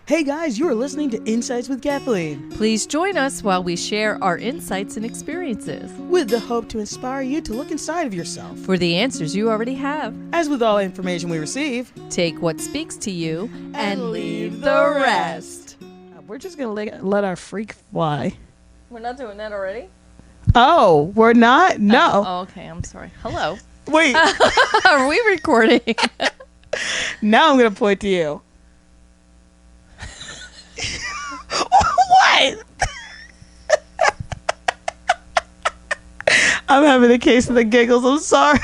Hey guys, you are listening to Insights with Kathleen, Please join us while we share our insights and experiences with the hope to inspire you to look inside of yourself. for the answers you already have. As with all information we receive, Take what speaks to you and leave the rest. we're just going to let our freak fly. We're not doing that already? Oh, we're not? No. Oh, okay. I'm sorry. Hello. Wait, Are we recording? now I'm going to point to you. What? I'm having a case of the giggles. I'm sorry.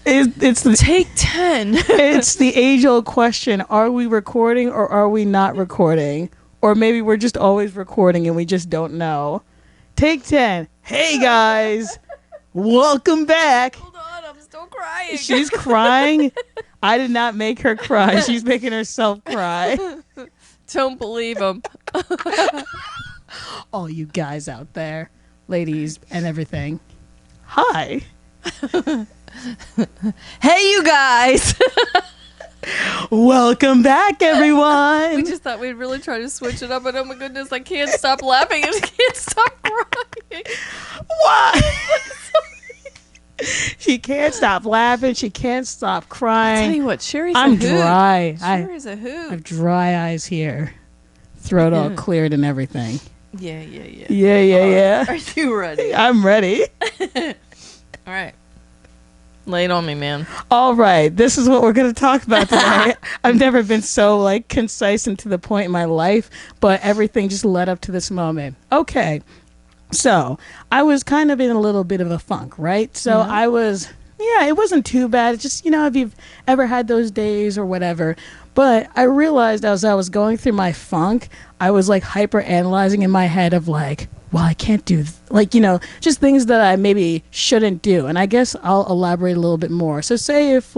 It's the Take 10. it's the age-old question: are we recording or are we not recording? Or maybe we're just always recording and we just don't know. Take 10. Hey guys, welcome back. Hold on. I'm still crying. She's crying. I did not make her cry. She's making herself cry. Don't believe him. All you guys out there, ladies and everything. Hi. Hey, you guys. Welcome back, everyone. We just thought we'd really try to switch it up, but oh my goodness, I can't stop laughing and I can't stop crying. Why? She can't stop laughing. She can't stop Tell crying. you what, Sherry's I'm a hoot. dry. Sherry's a I hoot. have dry eyes here. Throat all cleared and everything. Yeah. Yeah. Are you ready? I'm ready. All right. Lay it on me, man. All right. This is what we're going to talk about today. I've never been so concise and to the point in my life, but everything just led up to this moment. Okay. So I was kind of in a little bit of a funk, right? So it wasn't too bad. It's just, if you've ever had those days or whatever. But I realized as I was going through my funk, I was hyper analyzing in my head of well, I can't do, just things that I maybe shouldn't do. And I guess I'll elaborate a little bit more. So say if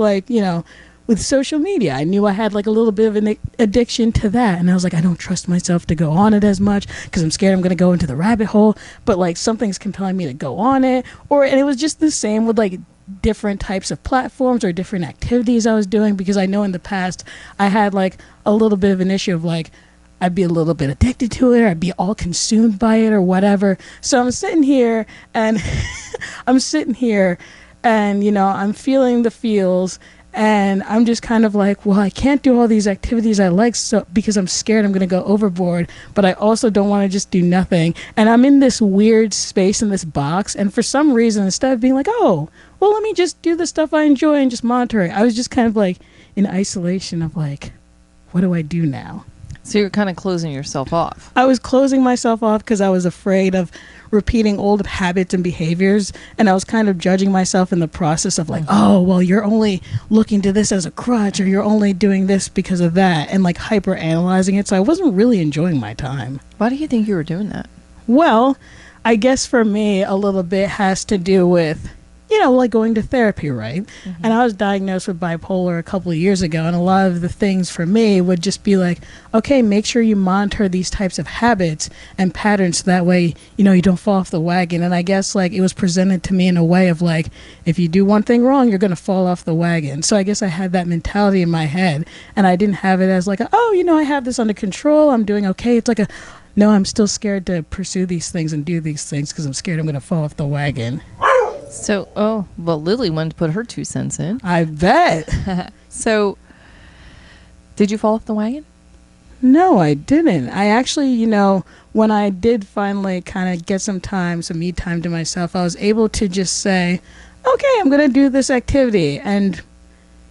with social media, I knew I had a little bit of an addiction to that. And I was I don't trust myself to go on it as much because I'm scared I'm going to go into the rabbit hole. But something's compelling me to go on it. And it was just the same with different types of platforms or different activities I was doing, because I know in the past I had a little bit of an issue of I'd be a little bit addicted to it, or I'd be all consumed by it or whatever. So I'm sitting here and I'm feeling the feels, and I'm just kind of well, I can't do all these activities I like because I'm scared I'm going to go overboard, but I also don't want to just do nothing. And I'm in this weird space in this box, and for some reason, instead of being oh, well, let me just do the stuff I enjoy and just monitor it, I was just kind of in isolation of what do I do now? So you're kind of closing yourself off. I was closing myself off because I was afraid of repeating old habits and behaviors, and I was kind of judging myself in the process of oh, well, you're only looking to this as a crutch, or you're only doing this because of that, and hyper analyzing it. So I wasn't really enjoying my time. Why do you think you were doing that? Well, I guess for me a little bit has to do with going to therapy, right? Mm-hmm. And I was diagnosed with bipolar a couple of years ago, and a lot of the things for me would just be okay, make sure you monitor these types of habits and patterns so that way, you don't fall off the wagon. And I guess it was presented to me in a way of if you do one thing wrong, you're going to fall off the wagon. So I guess I had that mentality in my head, and I didn't have it as oh, I have this under control, I'm doing okay. It's no, I'm still scared to pursue these things and do these things because I'm scared I'm going to fall off the wagon. So, Lily wanted to put her 2 cents in. I bet. So, did you fall off the wagon? No, I didn't. I actually, when I did finally kind of get some me time to myself, I was able to just say, okay, I'm going to do this activity. And,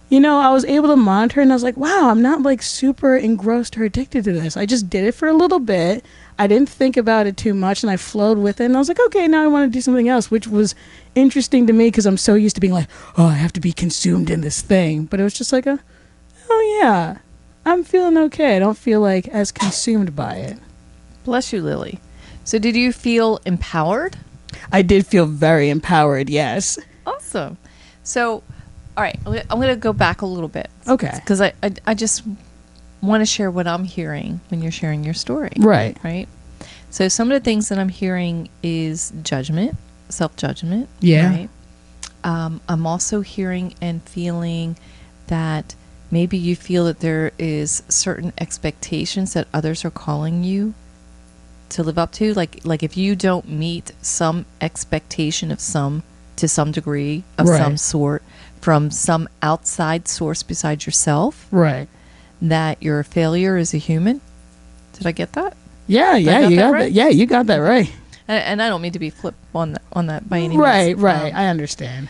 I was able to monitor, and I was wow, I'm not super engrossed or addicted to this. I just did it for a little bit. I didn't think about it too much, and I flowed with it. And I was okay, now I want to do something else, which was interesting to me because I'm so used to being oh, I have to be consumed in this thing. But it was just oh, yeah, I'm feeling okay. I don't feel as consumed by it. Bless you, Lily. So did you feel empowered? I did feel very empowered, yes. Awesome. So, all right, I'm going to go back a little bit. Okay. Because I just want to share what I'm hearing when you're sharing your story. Right. Right? So some of the things that I'm hearing is judgment, self-judgment. Yeah. Right? I'm also hearing and feeling that maybe you feel that there is certain expectations that others are calling you to live up to. Like if you don't meet some expectation of to some degree of some sort from some outside source besides yourself, Right. that you're a failure as a human. Did I get that? Yeah, you got that. Yeah, you got that right. And I don't mean to be flip on that by any means. Right. I understand.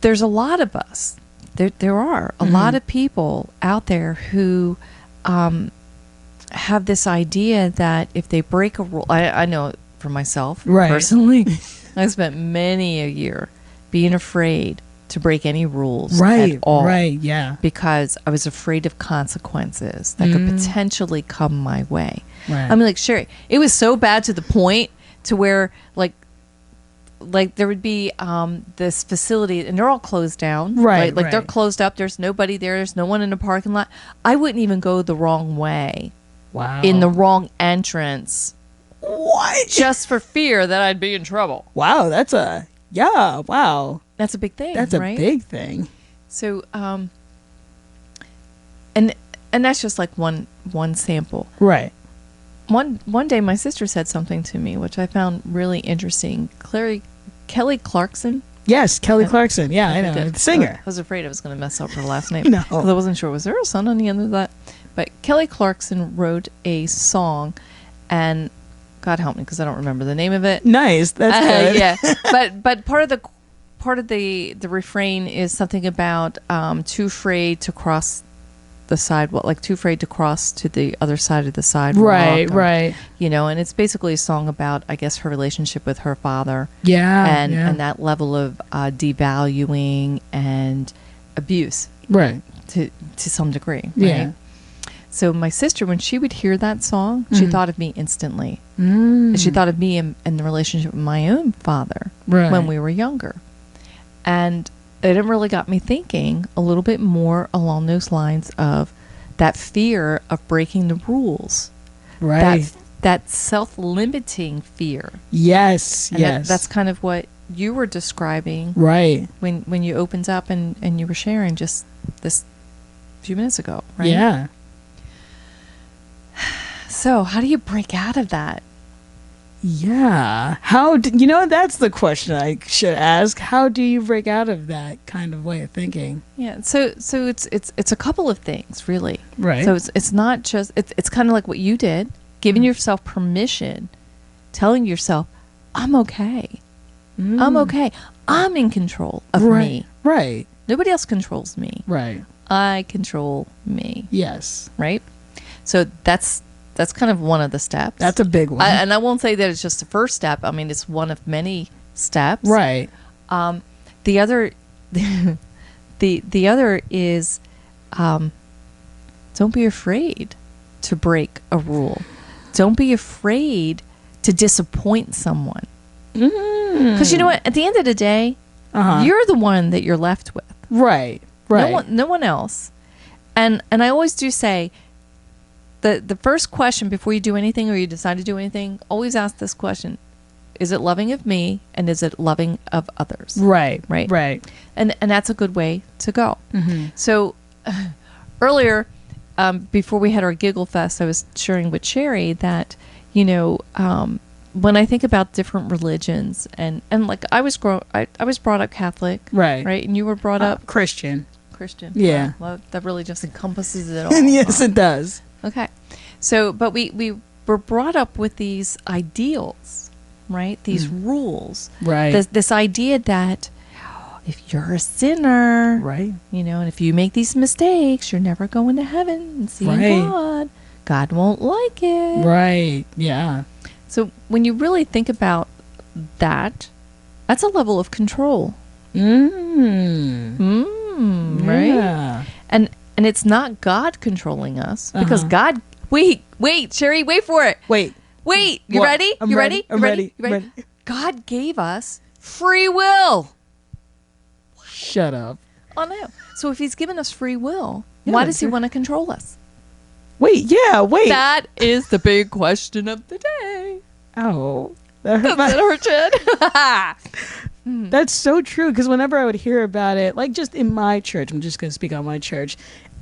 There's a lot of us. There are a lot of people out there who have this idea that if they break a rule, I know it for myself personally. I spent many a year being afraid to break any rules at all. Right, yeah. Because I was afraid of consequences that could potentially come my way. Right. I mean, like, Sherry, it was so bad to the point to where, like there would be this facility, and they're all closed down. Right. Like they're closed up. There's nobody there. There's no one in the parking lot. I wouldn't even go the wrong way. Wow. In the wrong entrance. What? Just for fear that I'd be in trouble. Wow, that's a That's a big thing. That's a right? big thing. So, and that's just like one sample. Right. One day, my sister said something to me which I found really interesting. Kelly Clarkson. Yes, Kelly Clarkson. Yeah, I know. The singer. I was afraid I was going to mess up her last name. No. Because I wasn't sure. Was there a son on the end of that? But Kelly Clarkson wrote a song, and God help me because I don't remember the name of it. Nice. That's good. Yeah. But part of the refrain is something about too afraid to cross the sidewalk, like too afraid to cross to the other side of the sidewalk. Right. You know, and it's basically a song about, I guess, her relationship with her father. Yeah. And that level of devaluing and abuse. Right. To some degree. Right? Yeah. So my sister, when she would hear that song, she thought of me instantly. And she thought of me in the relationship with my own father when we were younger. And it really got me thinking a little bit more along those lines of that fear of breaking the rules. Right. That self-limiting fear. Yes, and yes. That's kind of what you were describing. Right. When you opened up and you were sharing just this few minutes ago, right? Yeah. So how do you break out of that? Yeah. That's the question I should ask. How do you break out of that kind of way of thinking? Yeah. So it's a couple of things, really. Right. So it's not just, it's kind of like what you did, giving yourself permission, telling yourself, I'm okay. I'm okay. I'm in control of me. Right. Nobody else controls me. Right. I control me. Yes. Right. So that's kind of one of the steps. That's a big one. And I won't say that it's just the first step. I mean, it's one of many steps. Right. The other, the other is, don't be afraid to break a rule. Don't be afraid to disappoint someone. Because you know what? At the end of the day, you're the one that you're left with. Right. Right. No one else. And I always do say, the first question before you do anything or you decide to do anything, always ask this question. Is it loving of me, and is it loving of others? Right. And that's a good way to go. So earlier, before we had our Giggle Fest, I was sharing with Cherry that, when I think about different religions and like I was brought up Catholic. Right. And you were brought up Christian. Yeah. Well, that really just encompasses it all. Yes, it does. Okay. So, but we were brought up with these ideals, right? These rules. Right. This idea that if you're a sinner, right, and if you make these mistakes, you're never going to heaven and seeing God. God won't like it. Right. Yeah. So when you really think about that, that's a level of control. Right? Yeah. And it's not God controlling us because God. Wait, Sherry, wait for it. Wait. You ready? I'm ready. I'm ready. God gave us free will. Shut up. Oh no. So if He's given us free will, why does He want to control us? Wait. That is the big question of the day. Oh. That hurt, Jen. That's so true. Because whenever I would hear about it, like just in my church, I'm just going to speak on my church,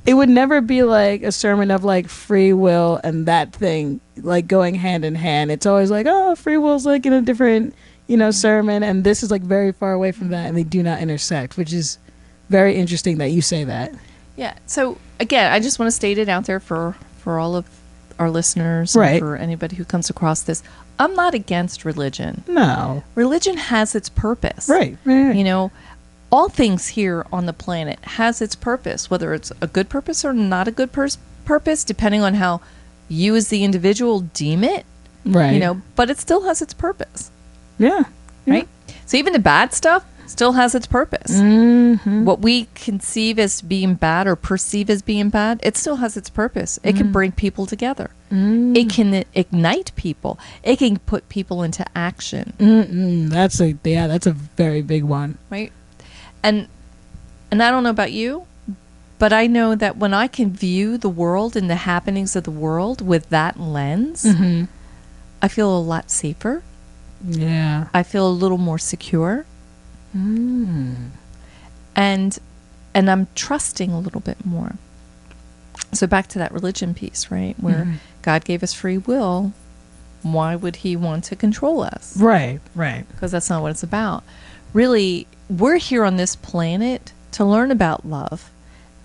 it would never be like a sermon of like free will and that thing like going hand in hand. It's always like, oh, free will's like in a different, sermon. And this is like very far away from that. And they do not intersect, which is very interesting that you say that. Yeah. So again, I just want to state it out there for all of our listeners, right, and for anybody who comes across this. I'm not against religion. No. Religion has its purpose. Right. All things here on the planet has its purpose, whether it's a good purpose or not a good purpose, depending on how you as the individual deem it. Right. But it still has its purpose. Yeah. Right? So even the bad stuff still has its purpose. Mm-hmm. What we conceive as being bad or perceive as being bad, it still has its purpose. It can bring people together. It can ignite people. It can put people into action. That's a very big one. Right? And I don't know about you, but I know that when I can view the world and the happenings of the world with that lens, I feel a lot safer. Yeah. I feel a little more secure. And I'm trusting a little bit more. So back to that religion piece, right? Where God gave us free will. Why would he want to control us? Right. Because that's not what it's about. Really, we're here on this planet to learn about love.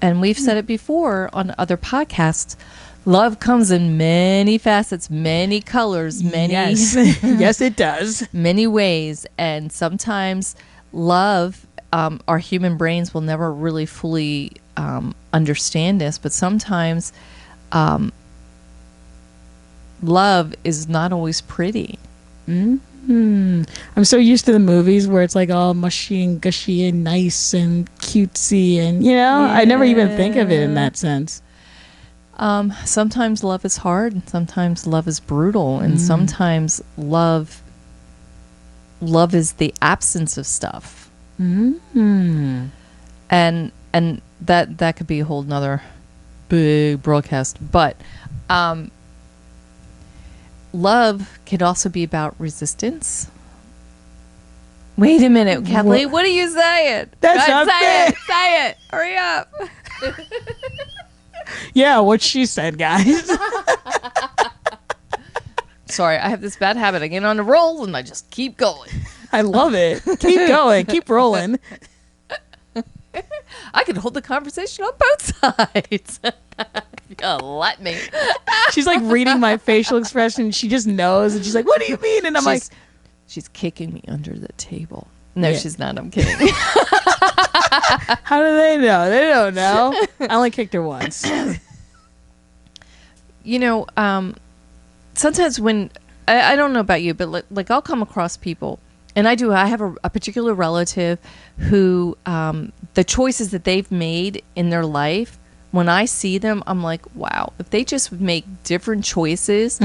And we've said it before on other podcasts. Love comes in many facets, many colors, many... Yes, yes it does. Many ways. And sometimes love, our human brains will never really fully understand this, but sometimes love is not always pretty. I'm so used to the movies where it's like all mushy and gushy and nice and cutesy and I never even think of it in that sense. Sometimes love is hard, and sometimes love is brutal, and sometimes love is the absence of stuff. And that could be a whole nother big broadcast, but love can also be about resistance. Wait a minute, Kathleen, what are you saying? That's not fair. Say it. Hurry up. Yeah, what she said, guys. Sorry, I have this bad habit. I get on a roll and I just keep going. I love it. Keep going. Keep rolling. I can hold the conversation on both sides. You gotta let me. She's like reading my facial expression. She just knows. And she's like, what do you mean? And I'm she's kicking me under the table. No, she's not. I'm kidding. How do they know? They don't know. I only kicked her once. Sometimes when, I don't know about you, but like I'll come across people, and I have a particular relative who, the choices that they've made in their life, when I see them, I'm like, wow, if they just would make different choices,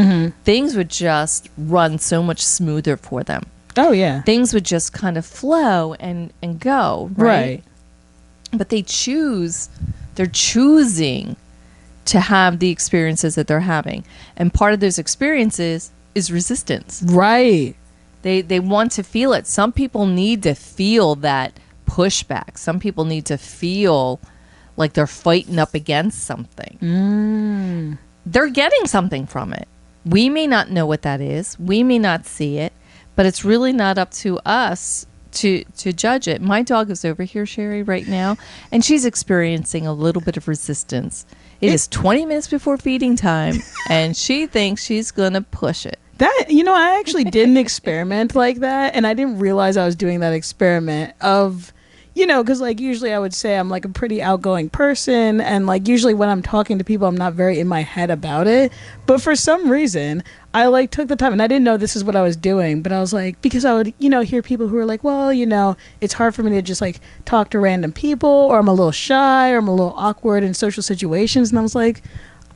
things would just run so much smoother for them. Oh, yeah. Things would just kind of flow and go, right? But they're choosing to have the experiences that they're having. And part of those experiences is resistance. Right. They want to feel it. Some people need to feel that pushback. Some people need to feel like they're fighting up against something. They're getting something from it. We may not know what that is. We may not see it, but it's really not up to us to judge it. My dog is over here, Sherry, right now, and she's experiencing a little bit of resistance. It is 20 minutes before feeding time, and she thinks she's going to push it. I actually did an experiment like that, and I didn't realize I was doing that experiment of, because like usually I would say I'm like a pretty outgoing person, and like usually when I'm talking to people, I'm not very in my head about it. But for some reason, I like took the time, and I didn't know this is what I was doing, but I was like, because I would, hear people who are like, well, it's hard for me to just like talk to random people, or I'm a little shy, or I'm a little awkward in social situations. And I was like,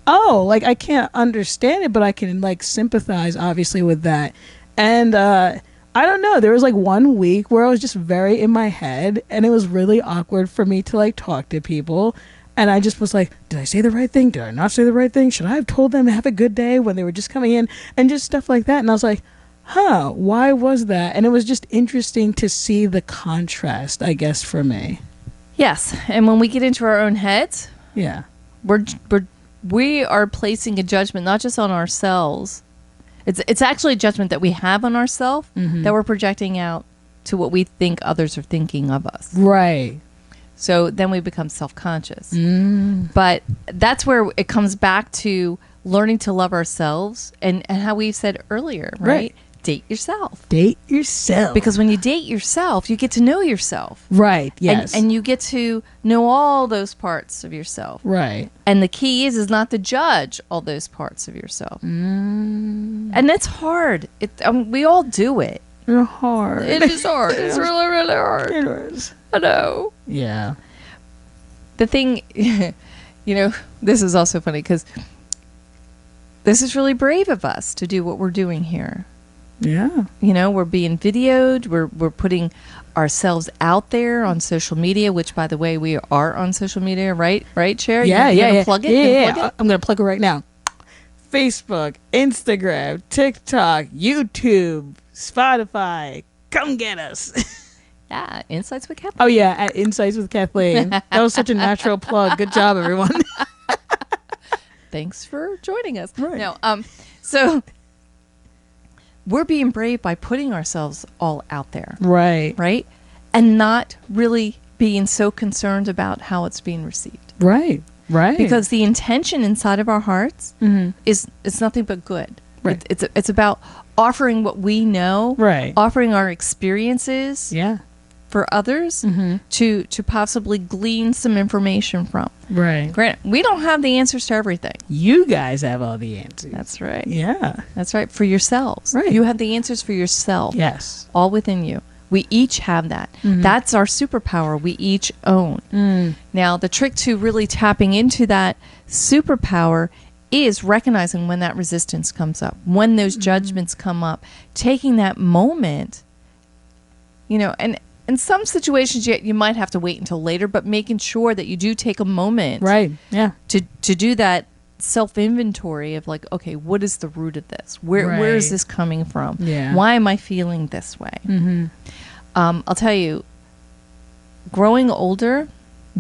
oh, like I can't understand it, but I can like sympathize obviously with that. And I don't know, there was like 1 week where I was just very in my head, and it was really awkward for me to like talk to people. And I just was like, did I say the right thing? Did I not say the right thing? Should I have told them have a good day when they were just coming in? And just stuff like that. And I was like, why was that? And it was just interesting to see the contrast, I guess, for me. Yes, and when we get into our own heads, Yeah. we are placing a judgment not just on ourselves. It's actually a judgment that we have on ourselves that we're projecting out to what we think others are thinking of us. Right. So then we become self-conscious. But that's where it comes back to learning to love ourselves and how we said earlier, right? Date yourself. Date yourself. Because when you date yourself, you get to know yourself. Right, yes. And you get to know all those parts of yourself. Right. And the key is not to judge all those parts of yourself. And it's hard. We all do it. It's hard. It is hard. It's really, really hard. It is. I know. Yeah. The thing, this is also funny because this is really brave of us to do what we're doing here. Yeah. We're being videoed. We're putting ourselves out there on social media, which, by the way, we are on social media, right? Right, Cherry? Yeah. Plug it? Yeah. I'm going to plug it right now. Facebook, Instagram, TikTok, YouTube, Spotify. Come get us. Yeah, Insights with Kathleen. Oh, yeah, at Insights with Kathleen. That was such a natural plug. Good job, everyone. Thanks for joining us. Right. No, so we're being brave by putting ourselves all out there. Right? And not really being so concerned about how it's being received. Right. Because the intention inside of our hearts is nothing but good. Right. It's about offering what we know. Right. Offering our experiences. Yeah. For others to possibly glean some information from. Right. Granted, we don't have the answers to everything. You guys have all the answers. That's right. Yeah. That's right. For yourselves. Right. You have the answers for yourself. Yes. All within you. We each have that. That's our superpower we each own. Now, the trick to really tapping into that superpower is recognizing when that resistance comes up, when those judgments come up, taking that moment, and in some situations you might have to wait until later, but making sure that you do take a moment Right. Yeah. to do that self-inventory of like, okay, what is the root of this? Where is this coming from? Yeah. Why am I feeling this way? I'll tell you, growing older,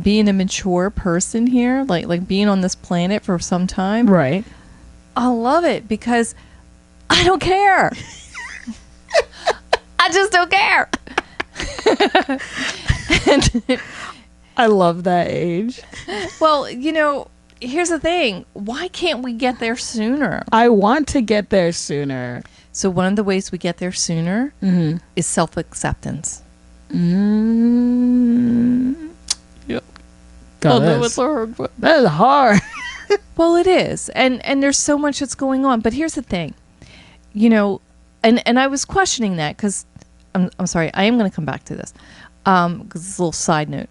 being a mature person here, like being on this planet for some time, Right. I love it because I don't care. I just don't care. I love that age. Well, here's the thing. Why can't we get there sooner? I want to get there sooner. So one of the ways we get there sooner is self-acceptance. Yep. I know it's hard, but that is hard. well, it is, and there's so much that's going on. But here's the thing, and I was questioning that because I'm sorry, I am going to come back to this because it's a little side note.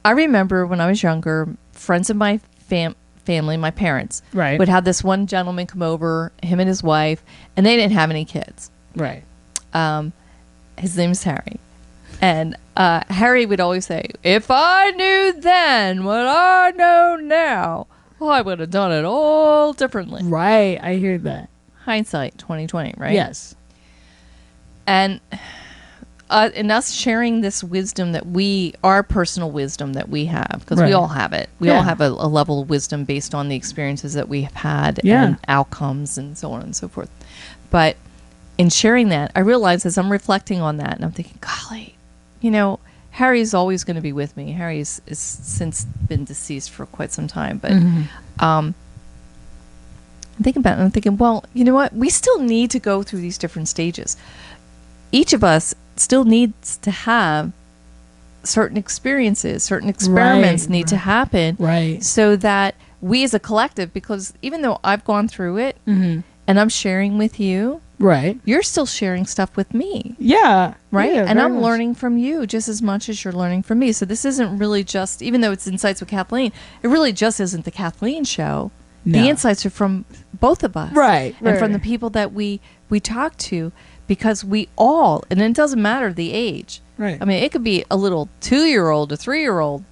I remember when I was younger, friends of my family, my parents, Right. would have this one gentleman come over, him and his wife, and they didn't have any kids. Right. His name's Harry. And Harry would always say, if I knew then what I know now, I would have done it all differently. Right. I hear that. Hindsight 2020, right? Yes. And us sharing this wisdom our personal wisdom that we have, because we all have it. We all have a level of wisdom based on the experiences that we have had and outcomes and so on and so forth. But in sharing that, I realized as I'm reflecting on that, and I'm thinking, golly, Harry's always going to be with me. Harry's is since been deceased for quite some time. But I'm thinking about it, and I'm thinking, well, you know what? We still need to go through these different stages. Each of us still needs to have certain experiences, certain experiments need to happen. Right. So that we as a collective, because even though I've gone through it and I'm sharing with you, Right. you're still sharing stuff with me. Yeah. Right. Yeah, and very I'm much. learning from you just as much as you're learning from me. So this isn't really just, even though it's Insights with Kathleen, it really just isn't the Kathleen show. No. The insights are from both of us. Right. And from the people that we talk to, because we all, and it doesn't matter the age. Right. I mean, it could be a little 2-year-old, a 3-year-old.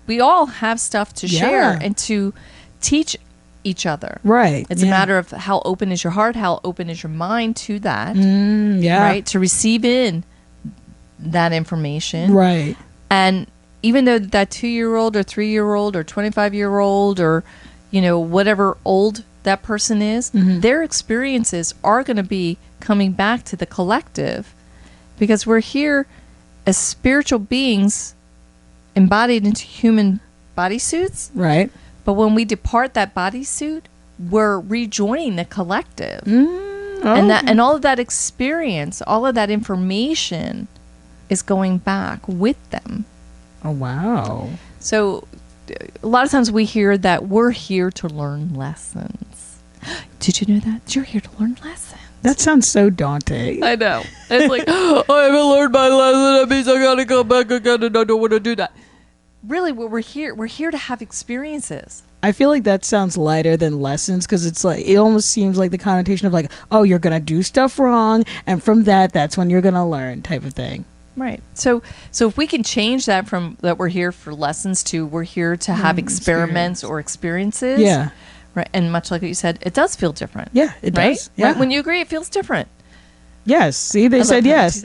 We all have stuff to share and to teach each other. Right. It's a matter of how open is your heart, how open is your mind to that. Yeah. Right. To receive in that information. Right. And even though that 2-year-old or 3-year-old or 25-year-old or, whatever old that person is, their experiences are going to be coming back to the collective, because we're here as spiritual beings embodied into human bodysuits. Right. But when we depart that bodysuit, we're rejoining the collective. And all of that experience, all of that information is going back with them. Oh, wow. So a lot of times we hear that we're here to learn lessons. Did you know that? You're here to learn lessons. That sounds so daunting. I know. It's like, I haven't learned my lesson. That means I gotta come back again, and I don't want to do that. Really, we're here to have experiences. I feel like that sounds lighter than lessons, because it's like, it almost seems like the connotation of like, oh, you're gonna do stuff wrong, and from that's when you're gonna learn, type of thing. Right. So if we can change that from that we're here for lessons to we're here to have experiments or experiences. Yeah. Right. And much like what you said, it does feel different. Yeah, it right? does. Yeah. Right? When you agree, it feels different. Yes. See, they said yes.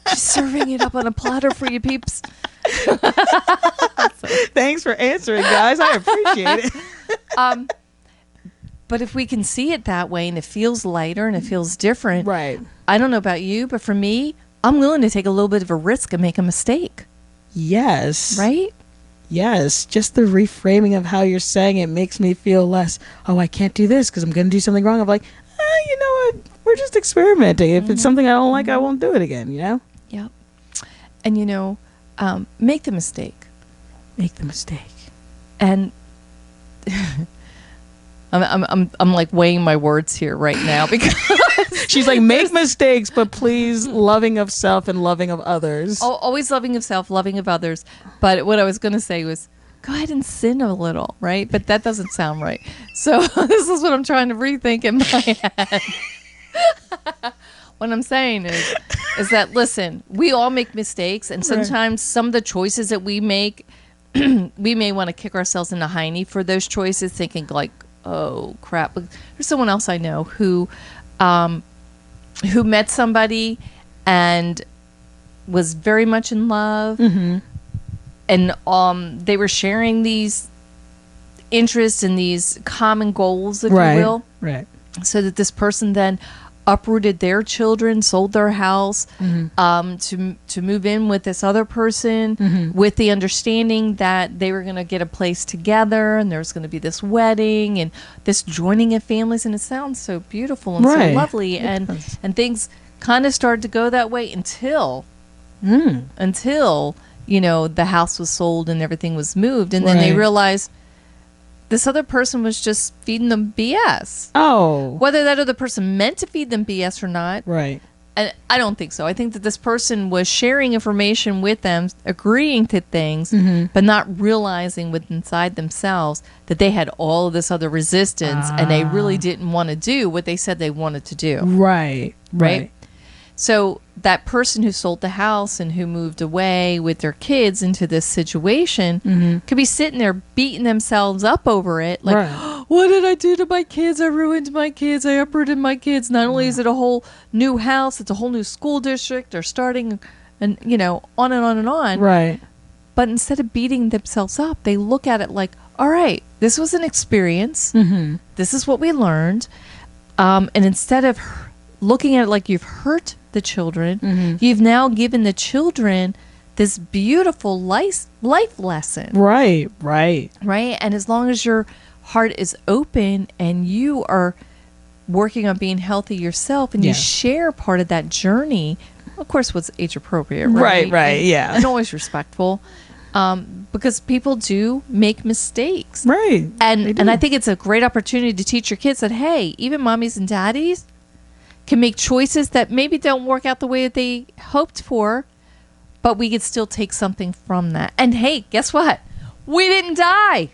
Just serving it up on a platter for you peeps. Thanks for answering, guys. I appreciate it. But if we can see it that way and it feels lighter and it feels different. Right. I don't know about you, but for me, I'm willing to take a little bit of a risk and make a mistake. Yes. Right? Yes. Just the reframing of how you're saying it makes me feel less, oh, I can't do this because I'm going to do something wrong. I'm like, you know what? We're just experimenting. If it's something I don't like, I won't do it again, Yep. And, make the mistake. Make the mistake. And I'm like weighing my words here right now, because she's like, make mistakes, but please, loving of self and loving of others. Always loving of self, loving of others. But what I was going to say was, go ahead and sin a little, right? But that doesn't sound right. So this is what I'm trying to rethink in my head. What I'm saying is that, listen, we all make mistakes, and sometimes some of the choices that we make, we may want to kick ourselves in the hiney for those choices, thinking like, oh crap. There's someone else I know who met somebody and was very much in love, and they were sharing these interests and these common goals, if you will, so that this person then uprooted their children, sold their house, to move in with this other person, with the understanding that they were going to get a place together, and there's going to be this wedding and this joining of families, and it sounds so beautiful and so lovely, and things kind of started to go that way until the house was sold and everything was moved, and then they realized this other person was just feeding them BS. Oh. Whether that other person meant to feed them BS or not. Right. And I don't think so. I think that this person was sharing information with them, agreeing to things, but not realizing within inside themselves that they had all of this other resistance, and they really didn't want to do what they said they wanted to do. Right. So that person who sold the house and who moved away with their kids into this situation could be sitting there beating themselves up over it. Like, what did I do to my kids? I ruined my kids. I uprooted my kids. Not only is it a whole new house, it's a whole new school district. They're starting, and on and on and on. Right. But instead of beating themselves up, they look at it like, all right, this was an experience. This is what we learned. And instead of looking at it like you've hurt the children, you've now given the children this beautiful life lesson. Right. And as long as your heart is open and you are working on being healthy yourself, and you share part of that journey, of course, what's age appropriate, right? And always respectful, because people do make mistakes, and I think it's a great opportunity to teach your kids that, hey, even mommies and daddies can make choices that maybe don't work out the way that they hoped for, but we could still take something from that. And hey, guess what? We didn't die.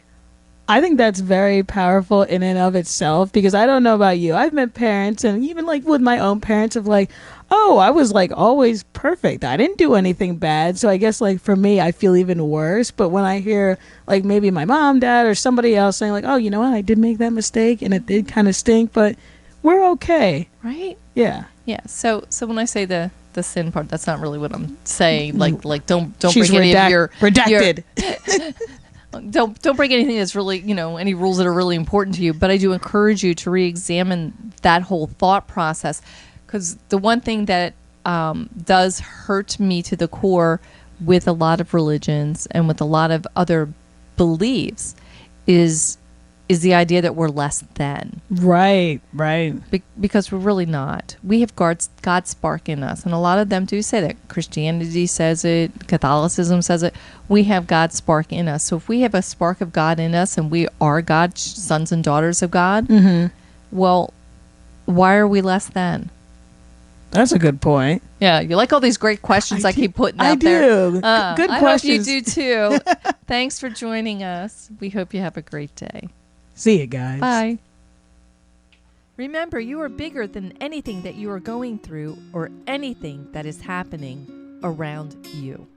I think that's very powerful in and of itself, because I don't know about you. I've met parents, and even like with my own parents, of like, oh, I was like always perfect. I didn't do anything bad. So I guess like for me, I feel even worse. But when I hear like maybe my mom, dad, or somebody else saying like, oh, you know what, I did make that mistake and it did kind of stink, but we're okay. Right? Yeah. Yeah. So when I say the sin part, that's not really what I'm saying. Like don't She's break any of your redacted. don't break anything that's really, any rules that are really important to you. But I do encourage you to re-examine that whole thought process, because the one thing that does hurt me to the core with a lot of religions and with a lot of other beliefs is the idea that we're less than. Right. Because we're really not. We have God's spark in us. And a lot of them do say that. Christianity says it. Catholicism says it. We have God's spark in us. So if we have a spark of God in us and we are God's sons and daughters of God, well, why are we less than? That's a good point. Yeah, you like all these great questions I keep putting out there. I do. Good questions. I hope you do too. Thanks for joining us. We hope you have a great day. See you guys. Bye. Remember, you are bigger than anything that you are going through or anything that is happening around you.